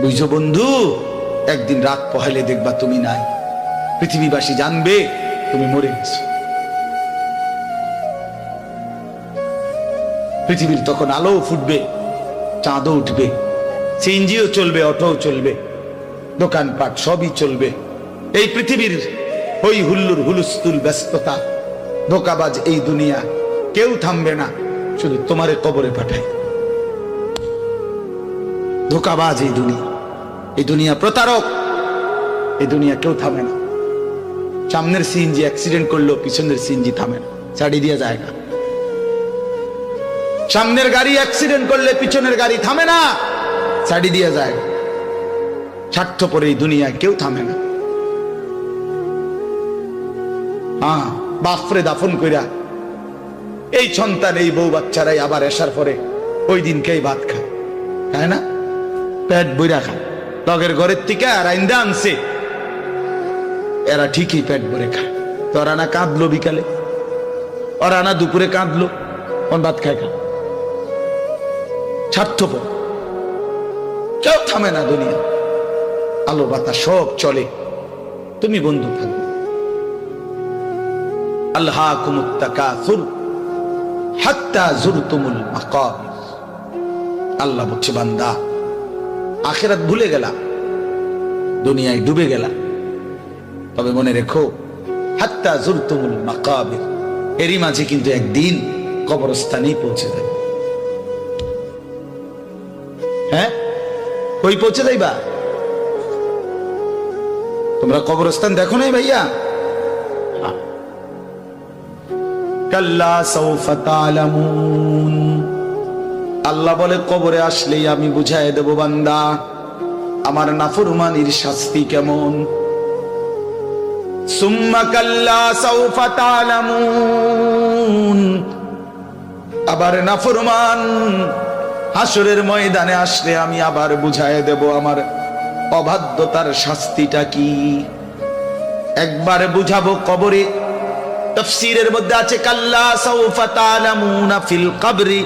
বুঝছো বন্ধু, একদিন রাত পহেলে দেখবা তুমি নাই, পৃথিবীবাসী জানবে তুমি মরে গেছো। পৃথিবীর তখন আলো ফুটবে, চাঁদও উঠবে, সিএনজিও চলবে, অটোও চলবে, দোকানপাট সবই চলবে। এই পৃথিবীর হই হুল্লুর হুলুস্থুল ব্যস্ততা, ধোকাবাজ এই দুনিয়া, কেউ থামবে না, শুধু তোমারে কবরে পাঠায়। ধোকাবাজ এই দুনিয়া প্রতারক, এই দুনিয়া কেউ থামে না। সামনের সিএনজি অ্যাক্সিডেন্ট করলো, পিছনের সিএনজি থামে না, ছাড়ি দিয়ে যায় না। সামনের গাড়ি অ্যাক্সিডেন্ট করলে পিছনের গাড়ি থামে না, ছাড়ি দিয়ে যায়। স্বার্থপর এই দুনিয়া কেউ থামে না। হ্যাঁ, বাপরে দাফন কইরা এই সন্তান, এই বউ বাচ্চারাই আবার এসার পরে ওই দিনকেই ভাত খায় না, পেট বইরা খায়। লগের ঘরের থেকে আর আইন্দা আনছে, এরা ঠিকই পেট ভরে খায়। তো ওরা না কাঁদলো বিকালে, ওরা না দুপুরে কাঁদলো, কোন ভাত খায় খা। স্বার্থপর, কেউ থামে না দুনিয়া, আলো বাতাস সব চলে, তুমি বন্ধু থাকবে। আল্লাহকুমুত তাকাসুর হাত্তা যুরতুমুল মাকাবির। আল্লাহ বলছে, বান্দা আখিরাত ভুলে গেলা, দুনিয়ায় ডুবে গেলা, তবে মনে রেখো হাত্তা যুরতুমুল মাকাবির, এরই মাঝে কিন্তু একদিন কবরস্থানেই পৌঁছে যাবে। হ্যাঁ, কই পৌঁছে যাইবা? তোমরা কবরস্থান দেখো নাই ভাইয়া? কাল্লা সাউফা তা'লামুন। আল্লাহ বলে, কবরে আসলেই আমি বুঝাই দেব বান্দা আমার নাফরমানির শাস্তি কেমন। সুম্মা কাল্লা সাউফা তা'লামুন। আবার নাফরমান হাসরের ময়দানে আসলে আমি আবার বুঝাই দেব আমার অবাধ্যতার শাস্তিটা কি। একবার বুঝাবো কবরে। তাফসীরের মধ্যে আছে কাল্লা সাউফা তা'লামুনা ফিল কবরি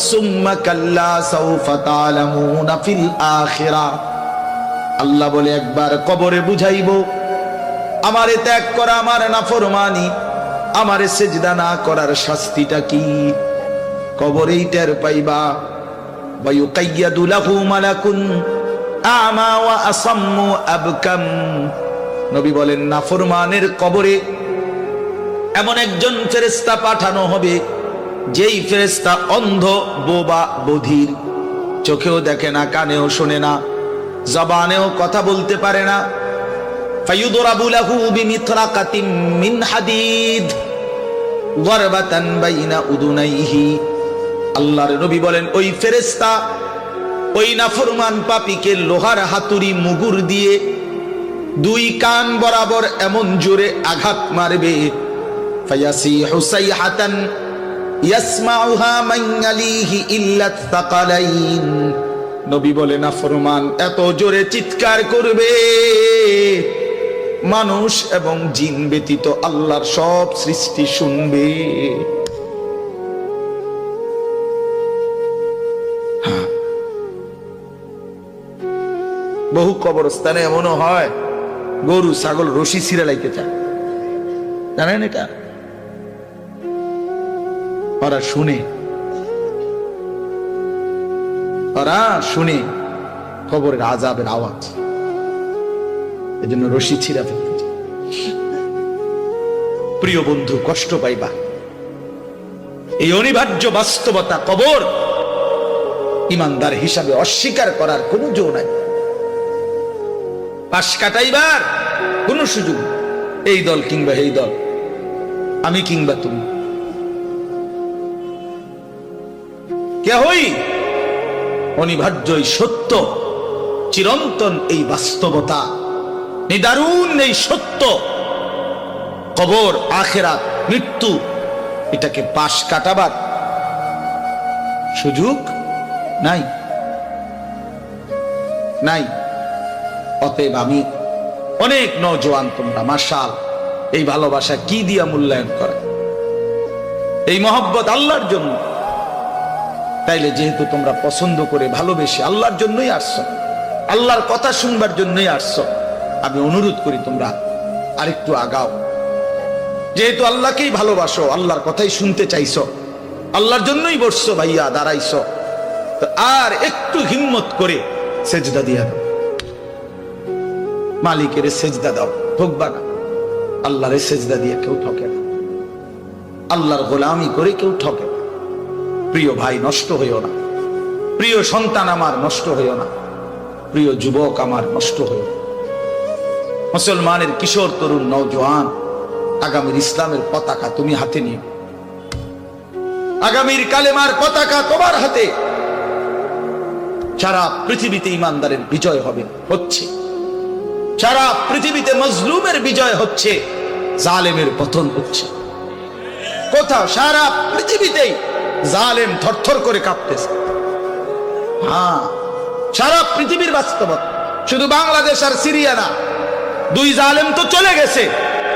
সুম্মা কাল্লা সাউফা তা'লামুনা ফিল আখিরাহ। আল্লাহ বলে, একবার কবরে বুঝাইবো আমারে ত্যাগ করা, আমার নাফরমানি, আমারে সিজদা না করার শাস্তিটা কি। কবরেই টের পাইবা। ওয়া ইউকাইয়াদু লাহু মালাকুন আমা ওয়া আসাম্মু আবকাম। নবী বলেন, নাফরমানের কবরে এমন একজন ফেরেশতা পাঠানো হবে, যেই ফেরেশতা অন্ধ, বোবা, বধির, চোখেও দেখে না, কানেও শোনে না, জবানেও কথা বলতে পারে না। ফায়ুদরাবু লাহু বিমিতরাকাতিন মিন হাদিদ গরবাতান বাইনা উদুনাইহি। আল্লাহর নবী বলেন, ওই ফেরেশতা ওই নাফরমান পাপীকে লোহার হাতুড়ি মুগুর দিয়ে দুই কান বরাবর এমন জোরে আঘাত মারবে, ফায়াসিহু সাইহাতান ইয়াসমাউহা মান ইয়ালিহি ইল্লা তাকালাইন। নবী বলেন, নাফরমান এত জোরে চিৎকার করবে, মানুষ এবং জিন ব্যতীত আল্লাহর সব সৃষ্টি শুনবে। বহু কবরস্থানে এমনও হয়, গরু ছাগল রশি ছিঁড়ে লাইতে চায়, জানেন এটা? ওরা শুনে কবরের আযাবের আওয়াজ, এজন্য রশি ছিঁড়া ফেলতে চায়। প্রিয় বন্ধু, কষ্ট পাইবা, এই অনিবার্য বাস্তবতা কবর ইমানদার হিসাবে অস্বীকার করার কোনো জো নাই। পাশ কাটাইবার কোন সুযোগ, এই দল কিংবা এই দল, আমি কিংবা তুমি, কেহই অনিবার্য এই সত্য, চিরন্তন এই বাস্তবতা, নিদারুণ এই সত্য, কবর, আখিরাত, মৃত্যু, এটাকে পাশ কাটাবার সুযোগ নাই। অতএব আমি অনেক নওজোয়ান, তোমরা মাশাআল্লাহ এই ভালোবাসা কি দিয়া মূল্যায়ন করে, এই মহব্বত আল্লাহর জন্য। তাইলে যেহেতু তোমরা পছন্দ করে ভালোবেসে আল্লাহর জন্যই আসছো, আল্লাহর কথা শুনবার জন্যই আসছো। আমি অনুরোধ করি তোমরা আরেকটু আগাও। যেহেতু আল্লাহকেই ভালোবাসো, আল্লাহর কথাই শুনতে চাইছো, আল্লাহর জন্যই বসছো ভাইয়া, দাঁড়াইছো, তো আর একটু হিম্মত করে সেজদা দিয়া দাও। মালিকের সেজদা দাও, ঠকবা না। আল্লাহরে সেজদা দিয়ে কেউ ঠকে না, আল্লাহর গোলামি করে কেউ ঠকে না। প্রিয় ভাই, নষ্ট হইও না। প্রিয় সন্তান আমার, নষ্ট হইও না। প্রিয় যুবক আমার, নষ্ট হইও না। মুসলমানের কিশোর, তরুণ, নওজোয়ান, আগামীর ইসলামের পতাকা তুমি হাতে নিও। আগামীর কালেমার পতাকা তোমার হাতে। সারা পৃথিবীতে ইমানদারের বিজয় হবে, হচ্ছে। সারা পৃথিবীতে মজলুমের বিজয় হচ্ছে, জালেমের পতন হচ্ছে। কোথাও সারা পৃথিবীতেই জালেম থরথর করে কাঁপতেছে। হ্যাঁ, সারা পৃথিবীর বাস্তবতা, শুধু বাংলাদেশ আর সিরিয়া না। দুই জালেম তো চলে গেছে,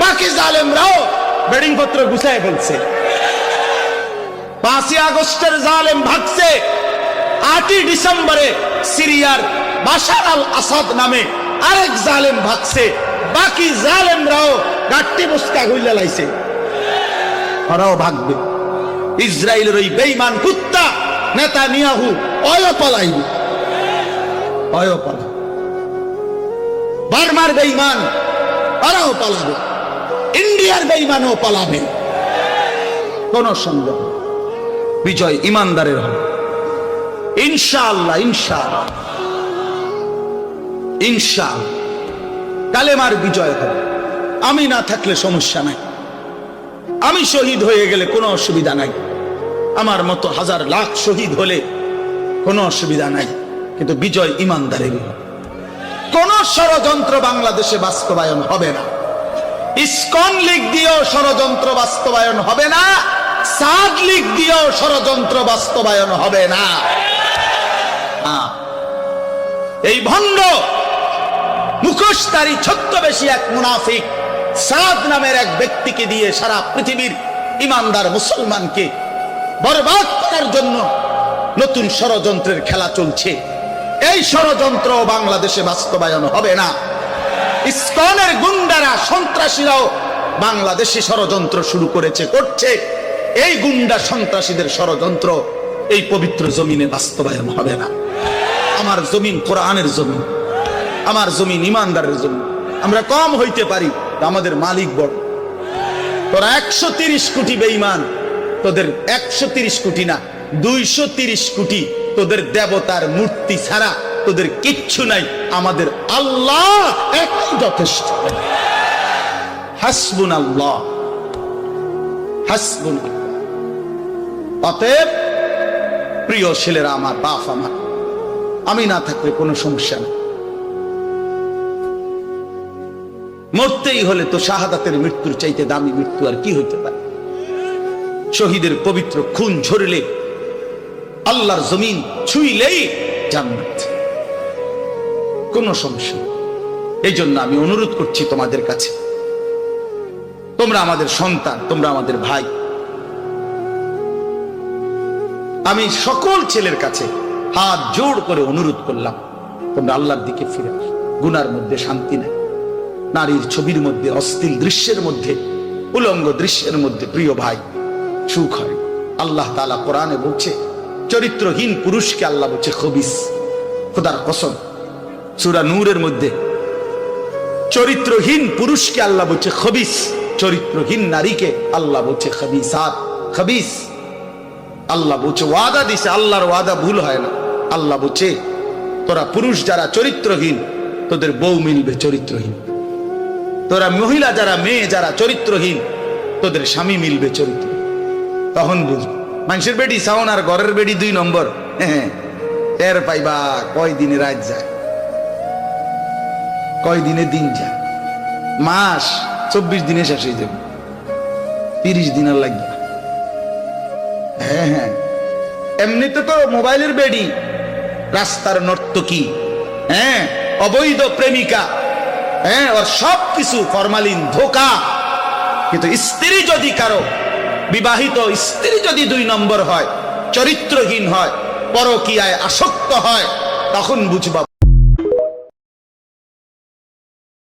বাকি জালেমরাও বেডিং পত্র গুছায় ফেলছে। 5 আগস্টের জালেম ভাগছে, 8 ডিসেম্বরে সিরিয়ার বাশার আল আসাদ নামে আরেক জালেম ভাগছে। বাকি জালেমরাও গাট্টি বস্তা গইলা লাইছে, ওরাও ভাগবে। ইসরায়েলের ওই বেঈমান কুত্তা নেতানিয়াহু অয় পালাইবে, অয় পালা। বার্মার বেঈমান ওরাও পালাবে, ইন্ডিয়ার বেঈমানও পালাবে। কোন সন্দেহ, বিজয় ইমানদারের হবে ইনশাআল্লাহ। ইনশাআল্লাহ, ইনশাআল্লাহ কালেমার বিজয় হবে। আমি না থাকলে সমস্যা নাই, আমি শহীদ হয়ে গেলে কোনো অসুবিধা নাই, আমার মতো হাজার লাখ শহীদ হলে কোনো অসুবিধা নাই, কিন্তু বিজয় ইমানদারের হবে। কোন ষড়যন্ত্র বাংলাদেশে বাস্তবায়ন হবে না। ইসকন লীগ দিয়েও ষড়যন্ত্র বাস্তবায়ন হবে না, সাদ লীগ দিয়েও ষড়যন্ত্র বাস্তবায়ন হবে না। এই ভণ্ড মুখোশধারী ছদ্মবেশী এক মুনাফিক সাদ নামের এক ব্যক্তিকে দিয়ে সারা পৃথিবীর ইমানদার মুসলমানকে বরবাদ করার জন্য নতুন ষড়যন্ত্রের খেলা চলছে। এই ষড়যন্ত্র বাংলাদেশে বাস্তবায়ন হবে না। ইসকনের গুন্ডারা, সন্ত্রাসীরাও বাংলাদেশে ষড়যন্ত্র শুরু করেছে, করছে। এই গুন্ডা সন্ত্রাসীদের ষড়যন্ত্র এই পবিত্র জমিনে বাস্তবায়ন হবে না। আমার জমিন কোরআনের জমিন, আমার জমিন ইমানদারের জমিন। আমরা কম হইতে পারি, আমাদের মালিক বড়। তোরা 130 কোটি বেঈমান, তোদের 130 কোটি না 230 কোটি তোদের দেবতার মূর্তি ছাড়া তোদের কিচ্ছু নাই। আমাদের আল্লাহ একই যথেষ্ট। হাসবুনাল্লাহ, হাসবুনাল্লাহ। অতএব প্রিয় ছেলেরা আমার, বাপ আমার, আমি না থাকলে কোনো সমস্যা নেই। মরতেই হলে তো শাহাদাতের মৃত্যুর চাইতে দামি মৃত্যু আর কি হইতে পারে। শহীদের পবিত্র খুন ঝরলে, আল্লাহর জমিন ছুঁইলেই জান্নাত, কোনো সমস্যা। এই জন্য আমি অনুরোধ করছি তোমাদের কাছে, তোমরা আমাদের সন্তান, তোমরা আমাদের ভাই। আমি সকল ছেলের কাছে হাত জোড় করে অনুরোধ করলাম, তোমরা আল্লাহর দিকে ফিরে আসো। গুনার মধ্যে শান্তি নেই, নারীর ছবির মধ্যে, অশ্লীল দৃশ্যের মধ্যে, উলঙ্গ দৃশ্যের মধ্যে প্রিয় ভাই সুখ হয়। আল্লাহ তাআলা কোরআনে বলছে, চরিত্রহীন পুরুষকে আল্লাহ বলছে খবিস। খোদার কসম, সূরা নূরের মধ্যে চরিত্রহীন পুরুষকে আল্লাহ বলছে খবিস, চরিত্রহীন নারীকে আল্লাহ বলছে খবিসাত, খবিস। আল্লাহ বলছে, ওয়াদা দিছে, আল্লাহর ওয়াদা ভুল হয় না। আল্লাহ বলছে, তোরা পুরুষ যারা চরিত্রহীন, তোদের বউ মিলবে চরিত্রহীন। তোরা মহিলা যারা, মেয়ে যারা চরিত্রহীন, তোদের স্বামী মিলবে চরিত্রহীন। তখন বুঝবো মানুষের বেডি সাউন আর ঘরের বেডি 2 নম্বর। হ্যাঁ, টের পাইবা কয় দিনে রাত যায়, কয় দিনে দিন যায়। মাস 24 দিনে শেষ হয়ে যাবে, 30 দিন আর লাগবে। হ্যাঁ হ্যাঁ, এমনিতে তো মোবাইলের বেডি, রাস্তার নর্তকী, হ্যাঁ, অবৈধ প্রেমিকা, হ্যাঁ, ওর সব কিছু ফরমালিন, ধোকা। কিন্তু স্ত্রী যদি কারো, বিবাহিত স্ত্রী যদি 2 নম্বর হয়, চরিত্রহীন হয়, পরকীয়ায় আসক্ত হয়, তখন বুঝবা